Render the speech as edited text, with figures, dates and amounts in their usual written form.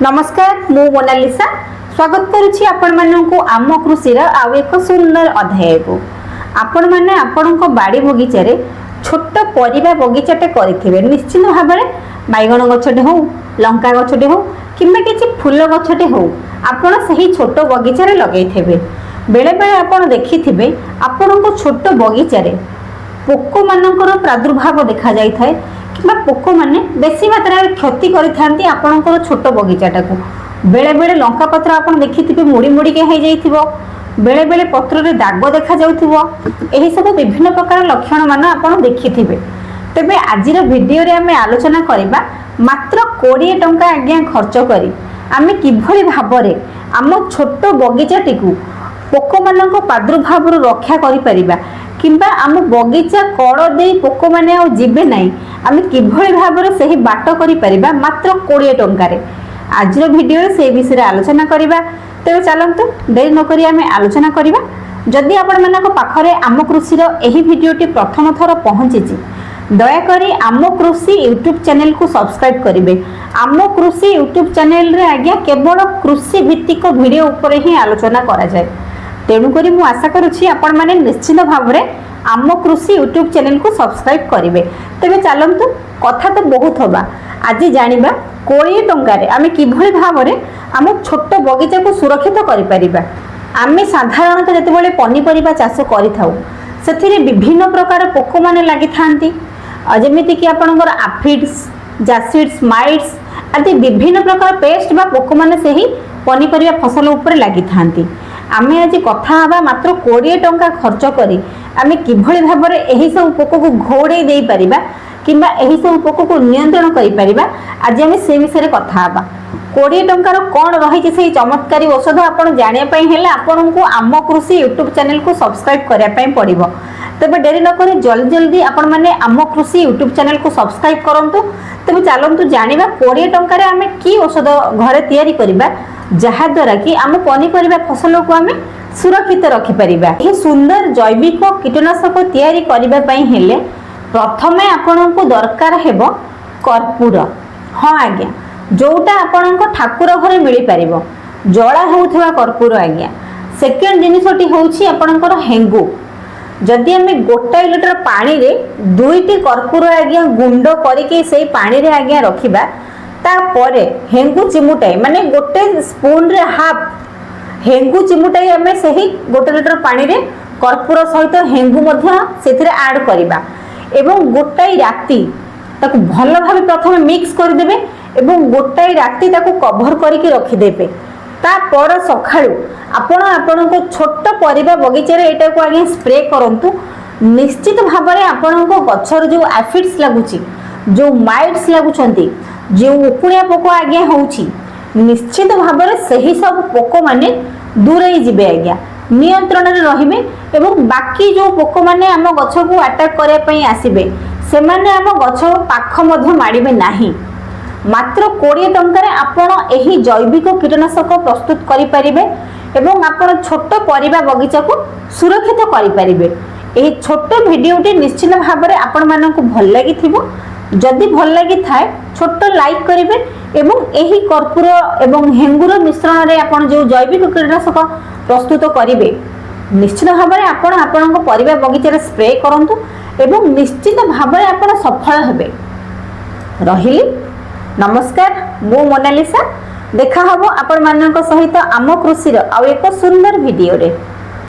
नमस्कार मु मोनालिसा स्वागत करुछि आपण माननकु आम कृषि आउ एक सुंदर अध्याय को आपण माने आपणको बाड़ी बगीचा रे छोट परिबा बगीचाटे करिथिबे। निश्चित भाव में बैगण गछटे हो, लंका गछटे हो किंबा किछि फूल गछटे हो आपण सही छोट बगीचा रे लगैथिबे। बेले बेले आपण देखिथिबे आपणको छोट बगीचा रे पोक मानकर प्रादुर्भाव देखा जाय थाए कि पोक मैंने बेसी मात्रा क्षति करथांती आपणकर छोट बगीचाटा को। बेले बेले लंका पत्र आप देखिथिबे मुड़ी मुड़ी के हो जाइथिबो, बेले बेले पत्र रे दाग देखा जाउथिबो। एही सब विभिन्न प्रकार लक्षण मान आपण देखिथिबे। तबे आजिर वीडियो रे हमें आलोचना करिबा मात्र 20 टंका आज्ञा खर्च करी आमे किभली भाबरे आम छोट बगीचाटी को पोक मानक प्रादुर्भाव रक्षा करि परिबा किंबा आम बगीचा कड़ दे पोक मैंने आबे ना आम किभली भाव से बाट कर मात्र 20 टंकार। आज वीडियो से विषय आलोचना करवा। तेज चलतु देरी नक आम आलोचना करवा। जदि आपण मानक पाखरे आम कृषि यही भिडियोटी प्रथम थर पहुंची दयाकोरी आम कृषि यूट्यूब चैनल को सब्सक्राइब करेंगे। आम कृषि यूट्यूब चैनल रे आज्ञा केवल कृषि भित्तिक वीडियो उपर ही आलोचना करा जाए। तेणुक मु आशा करुच्ची आपण माने निश्चित भाव में आम कृषि यूट्यूब चैनल को सब्सक्राइब करेंगे। तेरे चलतु कथा तो बहुत हवा आज जानिबा 20 टंकार आम किभली भाव में आम छोट बगीचा को सुरक्षित करिपरिबा। आमे साधारणतः जेतेबेले पनीपरिबा चाष करिथाउ सेथिरे विभिन्न प्रकार पोक माने लागि थांती जेमिति कि आपनकर एफिड्स, जासिड्स, माइट्स आदि विभिन्न प्रकार पेस्ट बा पोक माने सेही पनीपरिबा फसल ऊपर लागि थांती। आमे आज कथा हवा मात्र 20 टंका खर्च करी आमे किभली भाव में एही सब पोक को घोड़े दे परिबा किंबा एही सब पोक को नियंत्रण करि परिबा। आज आमे से विषय रे कथा हवा। 20 टंकार कोन रही से चमत्कारी औषध आपण जानिया पई हेले आपण को आम कृषि यूट्यूब चैनल को सब्सक्राइब करिया पई पड़िबो। तबे देरी न करी जल्दी जल्दी आपण माने आम कृषि यूट्यूब चैनल को सब्सक्राइब करंतु। तबे चलंतु जानिबा 20 टंकार आमे की औषध घरे तैयारी करिबा जहा द्वारा कि आम पनीपरिबा फसल को आमे सुरक्षित रखि परिबा। एही सुंदर जैविक कीटनाशक तैयारी करिबा पई हेले प्रथमे आपण को दरकार हेबो कर्पूर। हाँ आज्ञा जोटा आपण को ठाकुर घरे मिली परिबो जळा होउथवा कर्पूर आज्ञा। सेकेंड जिनिसटी होउची आपणकर हेंगु। जदि आमे 1 लिटर पानी रे 2टी कर्पूर आज्ञा गुंड करिके सेई पानी रे आज्ञा रखिबा तापरे हेंगु चिमुटाई माने 1 स्पून रे हाफ हेंगु चिमुटाई आमे सही 1 लिटर पानी रे कर्पूर सहित हेंगु मध्य सेथिरे ऐड करिबा एवं गोटाई राती ताकु भल भाबे प्रथमे मिक्स कर देबे एवं गोटाई राती ताकु कवर करके रखि देबे। ता पर सखाळु आपण को छोट परिबा बगीचा रे एटा को आगे स्प्रे करंतु। निश्चित भाव में आपण को गछर जो एफिड्स लागुची, जो माइट्स लागुचंती, जो उकुणिया पोक आज्ञा होउची निश्चित भाव में सही सब पोक माने दूर ही जिबे आज्ञा नियंत्रण रे रहिबे एवं बाकी जो पोक माने आम गछ को अटैक करिया पई आसीबे से माने आम गछ पाख मध्य माडिबे नाही। मात्र 20 टंका रे आपण एही जैविक कीटनाशक प्रस्तुत करि परिबे एवं आपण छोट परिबा बगीचा को सुरक्षित करि परिबे। एही छोट वीडियोटी निश्चित भाव में आपण मानकु भल लागि थिबो। जदि भल लागि थाए छोट लाइक करिवे एवं एही कर्पूर एवं हेंगुर मिश्रण रे आपण जो जैविक कीटनाशक प्रस्तुत करिवे निश्चित भाव में आपण आपणको परिबा बगीचा रे स्प्रे करंतु एवं निश्चित भाव में आपण सफल हेबे। रहिली नमस्कार मु मोनालिसा। देखा हबो आपण मानक सहित आम कृषि आउ एक सुंदर वीडियो रे।